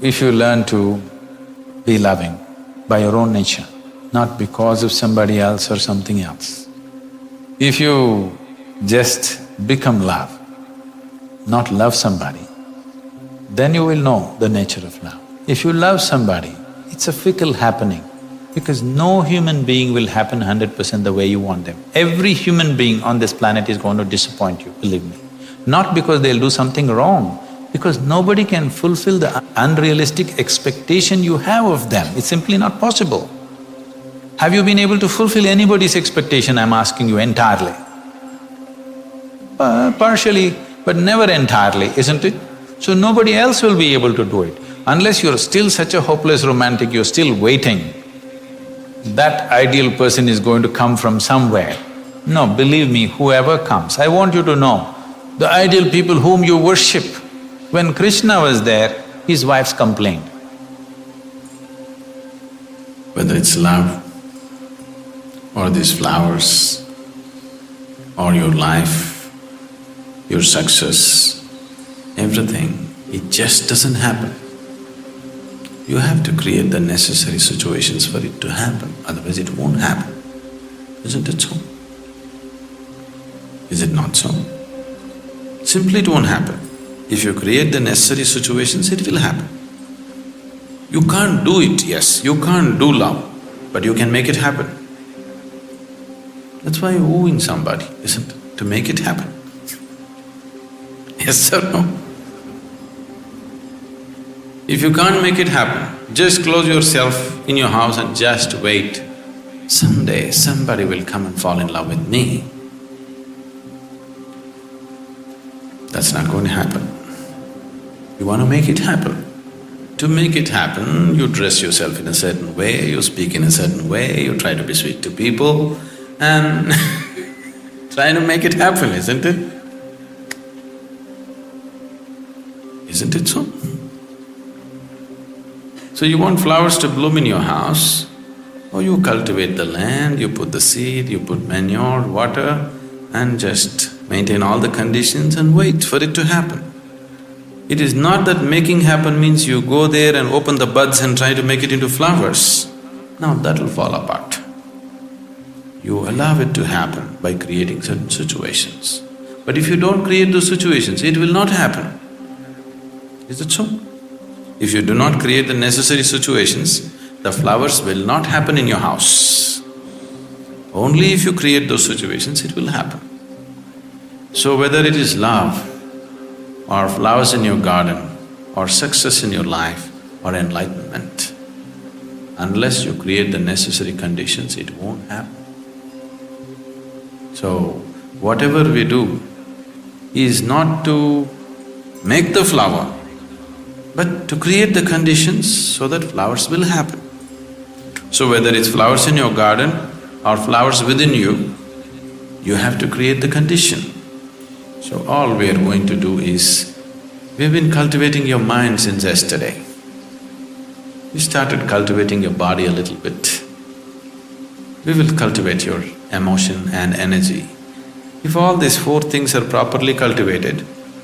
if you learn to be loving by your own nature, not because of somebody else or something else. If you just become love, not love somebody, then you will know the nature of love. If you love somebody, it's a fickle happening, because no human being will happen 100% the way you want them. Every human being on this planet is going to disappoint you, believe me. Not because they'll do something wrong, because nobody can fulfill the unrealistic expectation you have of them. It's simply not possible. Have you been able to fulfill anybody's expectation, I'm asking you, entirely? Partially, but never entirely, isn't it? So nobody else will be able to do it. Unless you're still such a hopeless romantic, you're still waiting, that ideal person is going to come from somewhere. No, believe me, whoever comes, I want you to know, the ideal people whom you worship, when Krishna was there, his wives complained. Whether it's love, or these flowers, or your life, your success, everything, it just doesn't happen. You have to create the necessary situations for it to happen, otherwise it won't happen. Isn't it so? Is it not so? Simply it won't happen. If you create the necessary situations, it will happen. You can't do it, yes, you can't do love, but you can make it happen. That's why you're wooing somebody, isn't it? To make it happen. Yes or no? If you can't make it happen, just close yourself in your house and just wait. Someday somebody will come and fall in love with me. That's not going to happen. You want to make it happen. To make it happen, you dress yourself in a certain way, you speak in a certain way, you try to be sweet to people and try to make it happen, isn't it? Isn't it so? So you want flowers to bloom in your house, or you cultivate the land, you put the seed, you put manure, water, and just maintain all the conditions and wait for it to happen. It is not that making happen means you go there and open the buds and try to make it into flowers. Now that'll fall apart. You allow it to happen by creating certain situations. But if you don't create those situations, it will not happen. Is it so? If you do not create the necessary situations, the flowers will not happen in your house. Only if you create those situations, it will happen. So whether it is love, or flowers in your garden, or success in your life, or enlightenment, unless you create the necessary conditions, it won't happen. So, whatever we do is not to make the flower, but to create the conditions so that flowers will happen. So whether it's flowers in your garden or flowers within you, you have to create the condition. So all we are going to do is, we've been cultivating your mind since yesterday. You started cultivating your body a little bit. We will cultivate your emotion and energy. If all these four things are properly cultivated,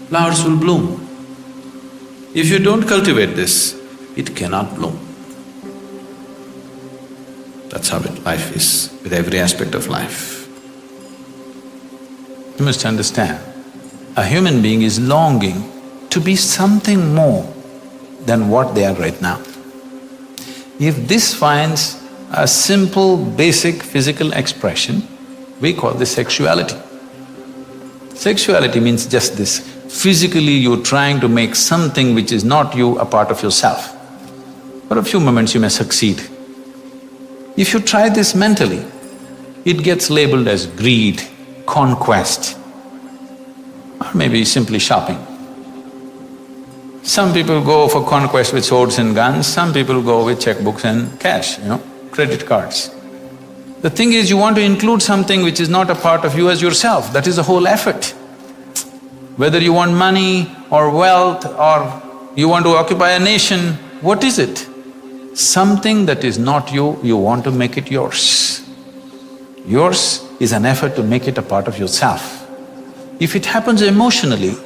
flowers will bloom. If you don't cultivate this, it cannot bloom. That's how life is, with every aspect of life. You must understand, a human being is longing to be something more than what they are right now. If this finds a simple, basic physical expression, we call this sexuality. Sexuality means just this, physically you're trying to make something which is not you a part of yourself. For a few moments you may succeed. If you try this mentally, it gets labeled as greed, conquest, or maybe simply shopping. Some people go for conquest with swords and guns, some people go with checkbooks and cash, credit cards. The thing is, you want to include something which is not a part of you as yourself, that is the whole effort. Whether you want money or wealth or you want to occupy a nation, what is it? Something that is not you, you want to make it yours. Yours is an effort to make it a part of yourself. If it happens emotionally,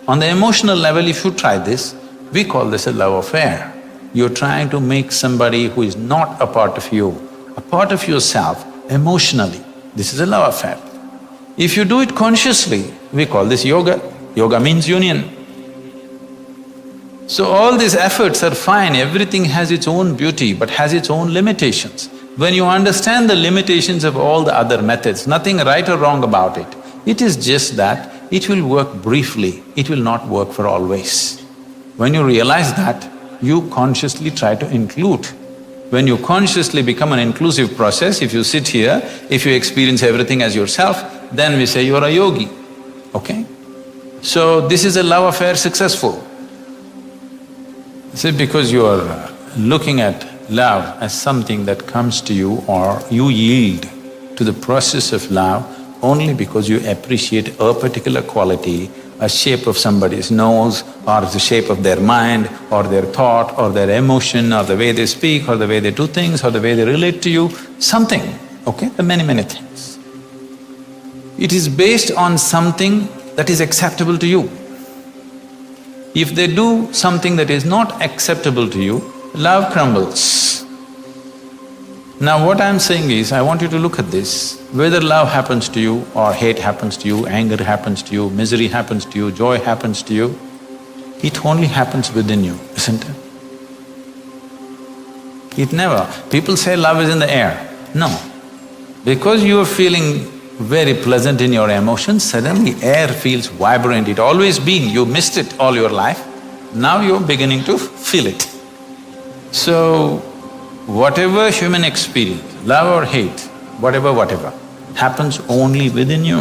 on the emotional level if you try this, we call this a love affair. you're trying to make somebody who is not a part of you, a part of yourself emotionally. This is a love affair. If you do it consciously, we call this yoga. Yoga means union. So all these efforts are fine, everything has its own beauty but has its own limitations. When you understand the limitations of all the other methods, nothing right or wrong about it, it is just that it will work briefly, it will not work for always. When you realize that, you consciously try to include. When you consciously become an inclusive process, if you sit here, if you experience everything as yourself, then we say you're a yogi, okay? So this is a love affair successful. See, because you are looking at love as something that comes to you or you yield to the process of love only because you appreciate a particular quality, a shape of somebody's nose or the shape of their mind or their thought or their emotion or the way they speak or the way they do things or the way they relate to you, something, okay? There are many things. It is based on something that is acceptable to you. If they do something that is not acceptable to you, love crumbles. Now what I'm saying is, I want you to look at this, whether love happens to you or hate happens to you, anger happens to you, misery happens to you, joy happens to you, it only happens within you, isn't it? It never… People say love is in the air. No. Because you are feeling very pleasant in your emotions, suddenly air feels vibrant, it always been, you missed it all your life, now you're beginning to feel it. So, whatever human experience, love or hate, whatever, happens only within you.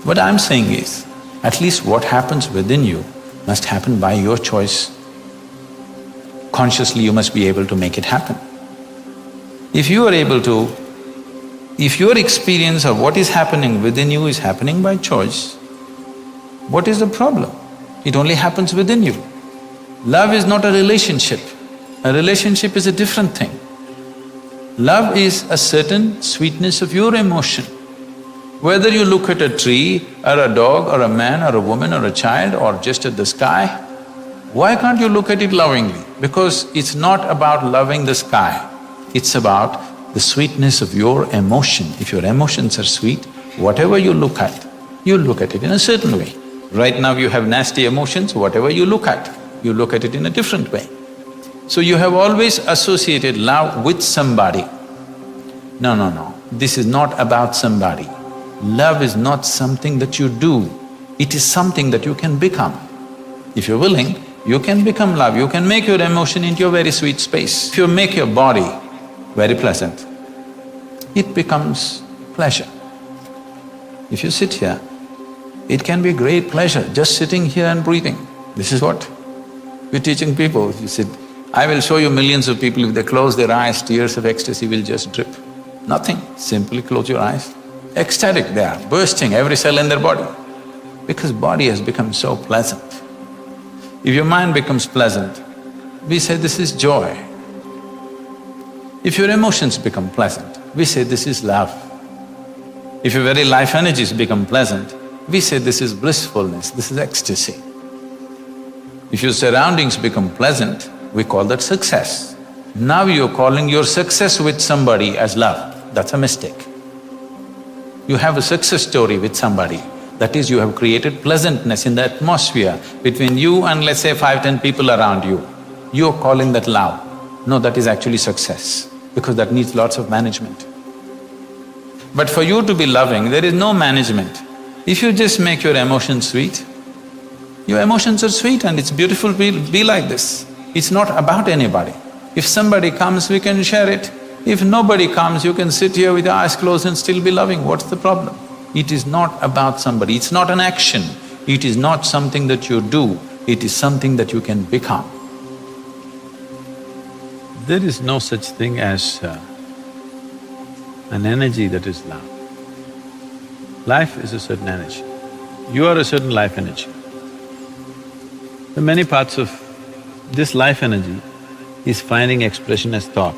What I'm saying is, at least what happens within you must happen by your choice. Consciously you must be able to make it happen. If you are able to… If your experience of what is happening within you is happening by choice, what is the problem? It only happens within you. Love is not a relationship. A relationship is a different thing. Love is a certain sweetness of your emotion. Whether you look at a tree or a dog or a man or a woman or a child or just at the sky, why can't you look at it lovingly? Because it's not about loving the sky, it's about the sweetness of your emotion. If your emotions are sweet, whatever you look at it in a certain way. Right now you have nasty emotions, whatever you look at it in a different way. So you have always associated love with somebody. No, this is not about somebody. Love is not something that you do, it is something that you can become. If you're willing, you can become love, you can make your emotion into a very sweet space. If you make your body very pleasant, it becomes pleasure. If you sit here, it can be great pleasure just sitting here and breathing. This is what we're teaching people. You sit… I will show you millions of people, if they close their eyes, tears of ecstasy will just drip. Nothing, simply close your eyes. Ecstatic they are, bursting every cell in their body. Because body has become so pleasant. If your mind becomes pleasant, we say this is joy. If your emotions become pleasant, we say this is love. If your very life energies become pleasant, we say this is blissfulness, this is ecstasy. If your surroundings become pleasant, we call that success. Now you're calling your success with somebody as love, that's a mistake. You have a success story with somebody, that is, you have created pleasantness in the atmosphere between you and let's say 5–10 people around you. You're calling that love. No, that is actually success, because that needs lots of management. But for you to be loving, there is no management. If you just make your emotions sweet, your emotions are sweet and it's beautiful to be like this. It's not about anybody. If somebody comes, we can share it. If nobody comes, you can sit here with your eyes closed and still be loving. What's the problem? It is not about somebody, it's not an action. It is not something that you do, it is something that you can become. There is no such thing as an energy that is love. Life is a certain energy. You are a certain life energy. The many parts of this life energy is finding expression as thought,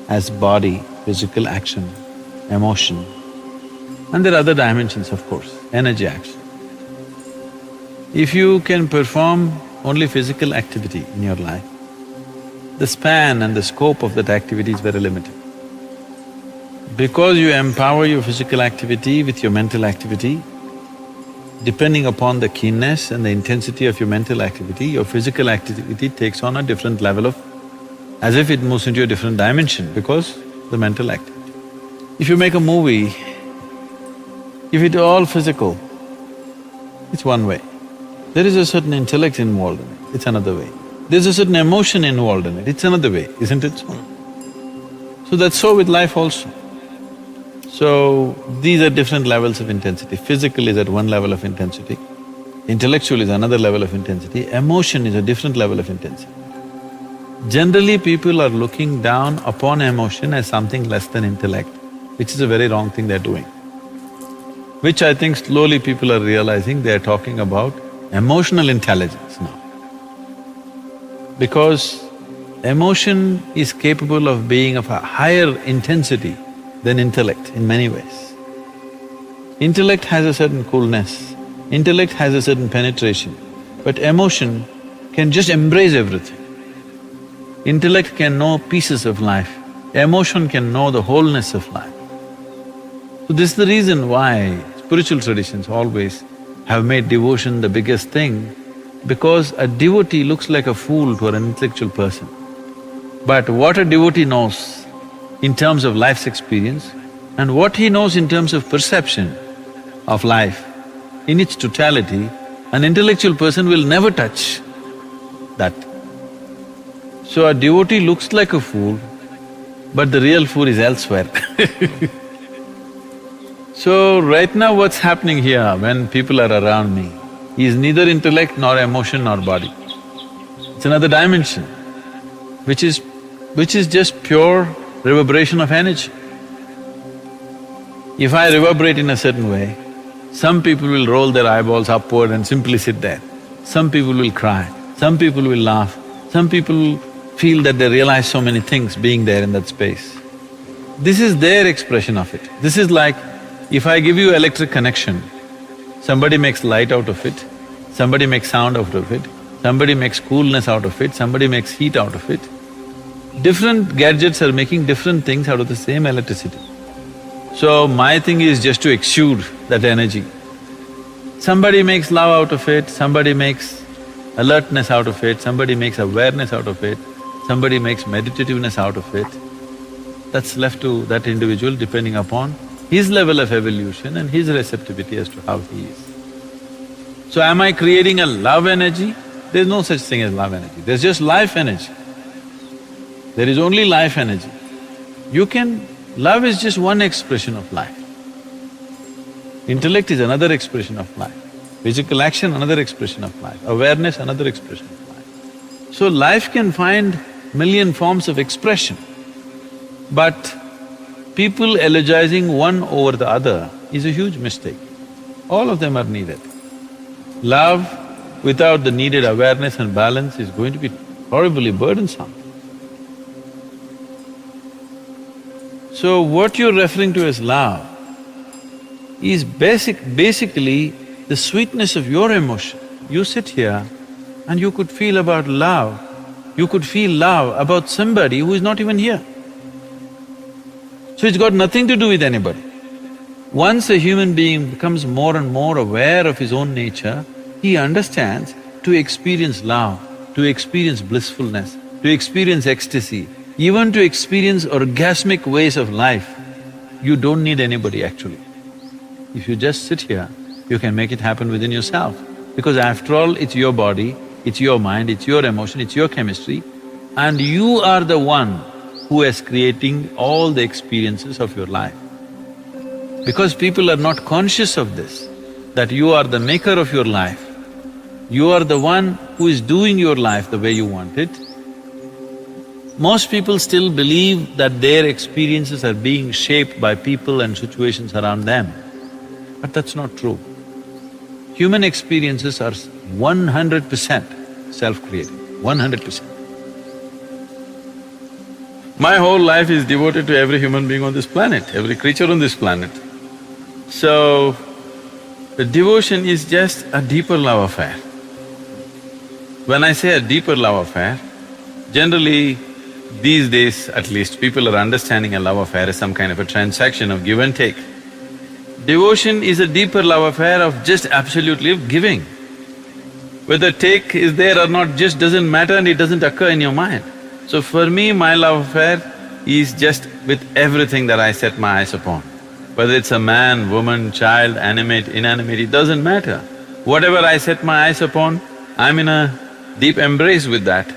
as body, physical action, emotion, and there are other dimensions, of course, energy action. If you can perform only physical activity in your life, the span and the scope of that activity is very limited. Because you empower your physical activity with your mental activity, depending upon the keenness and the intensity of your mental activity, your physical activity takes on a different level of… as if it moves into a different dimension because the mental activity. If you make a movie, if it's all physical, it's one way. There is a certain intellect involved in it, it's another way. There's a certain emotion involved in it, it's another way, isn't it so? So that's so with life also. So, these are different levels of intensity. Physical is at one level of intensity, intellectual is another level of intensity, emotion is a different level of intensity. Generally, people are looking down upon emotion as something less than intellect, which is a very wrong thing they're doing. Which I think slowly people are realizing they're talking about emotional intelligence now. Because emotion is capable of being of a higher intensity than intellect in many ways. Intellect has a certain coolness, intellect has a certain penetration, but emotion can just embrace everything. Intellect can know pieces of life, emotion can know the wholeness of life. So this is the reason why spiritual traditions always have made devotion the biggest thing, because a devotee looks like a fool to an intellectual person. But what a devotee knows in terms of life's experience and what he knows in terms of perception of life in its totality, an intellectual person will never touch that. So a devotee looks like a fool, but the real fool is elsewhere. So right now what's happening here when people are around me is neither intellect nor emotion nor body. It's another dimension, which is just pure reverberation of energy. If I reverberate in a certain way, some people will roll their eyeballs upward and simply sit there. Some people will cry, some people will laugh, some people feel that they realize so many things being there in that space. This is their expression of it. This is like, if I give you electric connection, somebody makes light out of it, somebody makes sound out of it, somebody makes coolness out of it, somebody makes heat out of it. Different gadgets are making different things out of the same electricity. So my thing is just to exude that energy. Somebody makes love out of it, somebody makes alertness out of it, somebody makes awareness out of it, somebody makes meditativeness out of it. That's left to that individual depending upon his level of evolution and his receptivity as to how he is. So am I creating a love energy? There's no such thing as love energy, there's just life energy. There is only life energy. Love is just one expression of life. Intellect is another expression of life. Physical action, another expression of life. Awareness, another expression of life. So life can find million forms of expression, but people elegizing one over the other is a huge mistake. All of them are needed. Love without the needed awareness and balance is going to be horribly burdensome. So what you're referring to as love is basically the sweetness of your emotion. You sit here and you could feel about love, you could feel love about somebody who is not even here. So it's got nothing to do with anybody. Once a human being becomes more and more aware of his own nature, he understands to experience love, to experience blissfulness, to experience ecstasy, even to experience orgasmic ways of life, you don't need anybody actually. If you just sit here, you can make it happen within yourself. Because after all, it's your body, it's your mind, it's your emotion, it's your chemistry, and you are the one who is creating all the experiences of your life. Because people are not conscious of this, that you are the maker of your life, you are the one who is doing your life the way you want it. Most people still believe that their experiences are being shaped by people and situations around them, but that's not true. Human experiences are 100% self-created, 100%. My whole life is devoted to every human being on this planet, every creature on this planet. So, the devotion is just a deeper love affair. When I say a deeper love affair, generally these days at least, people are understanding a love affair as some kind of a transaction of give and take. Devotion is a deeper love affair of just absolutely giving. Whether take is there or not just doesn't matter and it doesn't occur in your mind. So for me, my love affair is just with everything that I set my eyes upon. Whether it's a man, woman, child, animate, inanimate, it doesn't matter. Whatever I set my eyes upon, I'm in a deep embrace with that.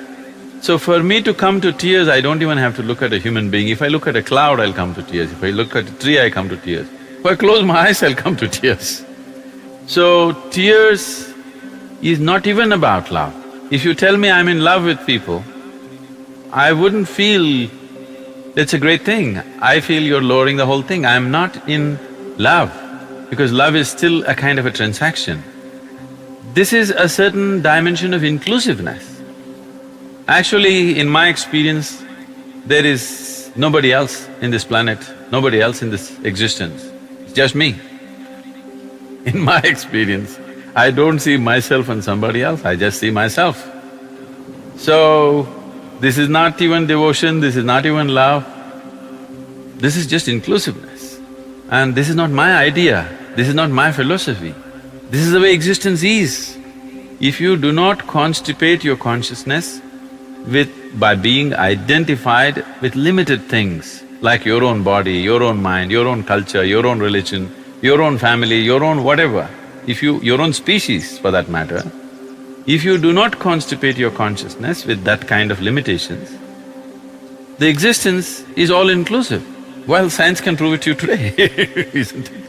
So for me to come to tears, I don't even have to look at a human being. If I look at a cloud, I'll come to tears. If I look at a tree, I come to tears. If I close my eyes, I'll come to tears. So tears is not even about love. If you tell me I'm in love with people, I wouldn't feel that's a great thing. I feel you're lowering the whole thing. I'm not in love, because love is still a kind of a transaction. This is a certain dimension of inclusiveness. Actually, in my experience, there is nobody else in this planet, nobody else in this existence, it's just me. In my experience, I don't see myself and somebody else, I just see myself. So, this is not even devotion, this is not even love, this is just inclusiveness. And this is not my idea, this is not my philosophy, this is the way existence is. If you do not constipate your consciousness by being identified with limited things like your own body, your own mind, your own culture, your own religion, your own family, your own whatever, your own species for that matter, if you do not constipate your consciousness with that kind of limitations, the existence is all-inclusive. Well, science can prove it to you today, isn't it?